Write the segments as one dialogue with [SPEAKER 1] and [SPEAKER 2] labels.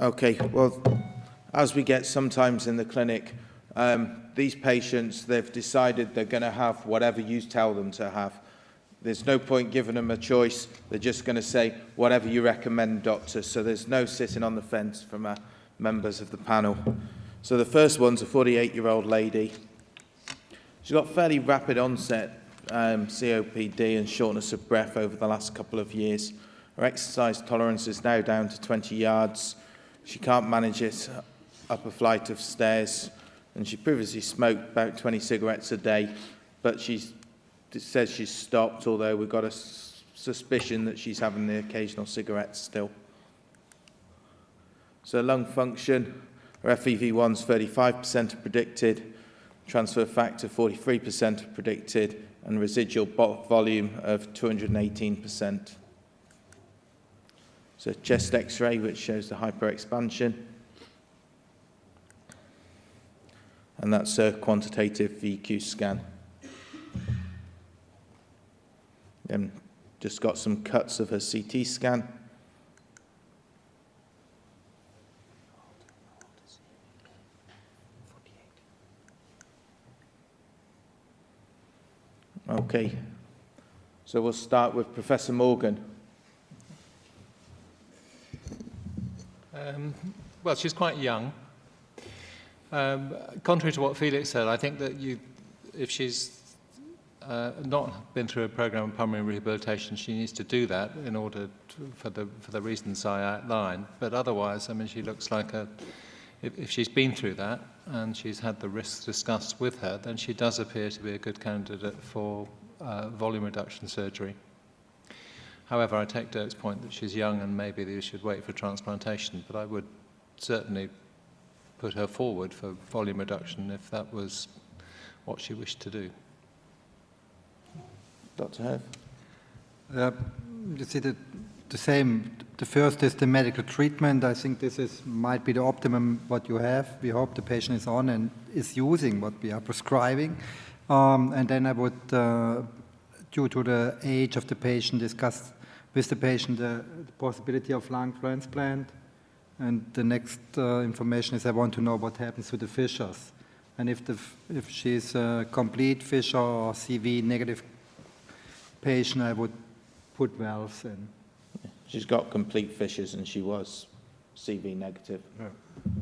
[SPEAKER 1] Okay, well, as we get sometimes in the clinic, these patients, they've decided they're going to have whatever you tell them to have. There's no point giving them a choice. They're just going to say, whatever you recommend, doctor. So there's no sitting on the fence from members of the panel. So the first one's a 48-year-old lady. She's got fairly rapid onset COPD and shortness of breath over the last couple of years. Her exercise tolerance is now down to 20 yards. She can't manage it up a flight of stairs, and she previously smoked about 20 cigarettes a day, but she says she's stopped, although we've got a suspicion that she's having the occasional cigarettes still. So lung function, her FEV1's 35% predicted, transfer factor 43% predicted, and residual volume of 218%. So chest X-ray, which shows the hyperexpansion. And that's a quantitative VQ scan. Then just got some cuts of her CT scan. Okay, so we'll start with Professor Morgan.
[SPEAKER 2] Well, she's quite young. Contrary to what Felix said, I think that if she's not been through a program of pulmonary rehabilitation, she needs to do that in order for the reasons I outlined. But otherwise, I mean, she looks like if she's been through that and she's had the risks discussed with her, then she does appear to be a good candidate for volume reduction surgery. However, I take Dirk's point that she's young and maybe they should wait for transplantation, but I would certainly put her forward for volume reduction if that was what she wished to do.
[SPEAKER 1] Dr.
[SPEAKER 3] Herf? You see, the same. The first is the medical treatment. I think this might be the optimum what you have. We hope the patient is on and is using what we are prescribing. And then I would, due to the age of the patient, discuss with the patient the possibility of lung transplant. And the next information is I want to know what happens to the fissures. And if she's a complete fissure or CV negative patient, I would put valves in.
[SPEAKER 1] She's got complete fissures and she was CV negative.
[SPEAKER 3] Yeah.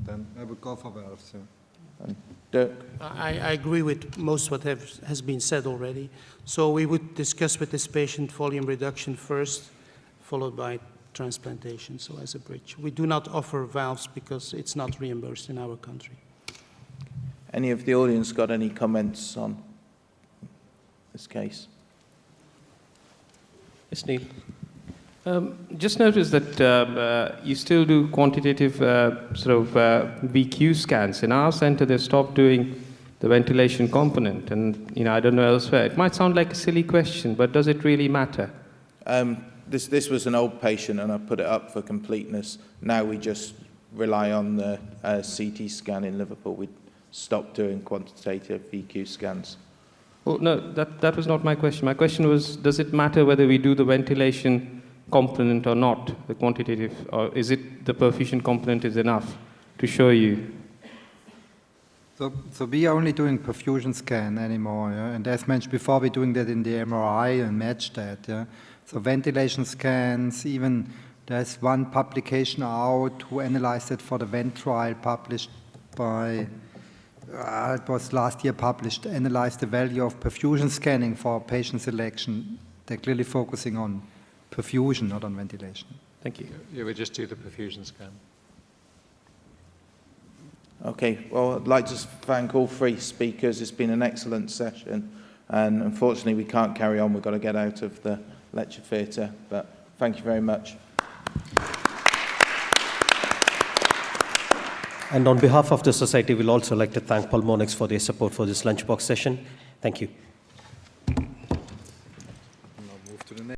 [SPEAKER 3] Then I would go for valves. Yeah.
[SPEAKER 1] And Dirk?
[SPEAKER 4] I agree with most what has been said already. So we would discuss with this patient volume reduction first, followed by transplantation, so as a bridge. We do not offer valves because it's not reimbursed in our country.
[SPEAKER 1] Any of the audience got any comments on this case?
[SPEAKER 5] Yes, Neil. Just noticed that you still do quantitative VQ scans. In our center, they stopped doing the ventilation component, and I don't know elsewhere. It might sound like a silly question, but does it really matter?
[SPEAKER 1] This was an old patient, and I put it up for completeness. Now we just rely on the CT scan in Liverpool. We stopped doing quantitative VQ scans.
[SPEAKER 5] Well, no, that was not my question. My question was, does it matter whether we do the ventilation component or not, the quantitative, or is it the perfusion component is enough to show you?
[SPEAKER 3] So we are only doing perfusion scan anymore, yeah? And as mentioned before, we're doing that in the MRI and match that. Yeah? So ventilation scans, even there's one publication out who analyzed it for the Vent trial published by, it was last year published, analyzed the value of perfusion scanning for patient selection. They're clearly focusing on perfusion, not on ventilation.
[SPEAKER 5] Thank you.
[SPEAKER 2] Yeah, we just do the perfusion scan.
[SPEAKER 1] Okay, well, I'd like to thank all three speakers. It's been an excellent session, and unfortunately we can't carry on. We've got to get out of the lecture theatre, but thank you very much.
[SPEAKER 6] And on behalf of the Society, we'd also like to thank Pulmonx for their support for this lunchbox session. Thank you.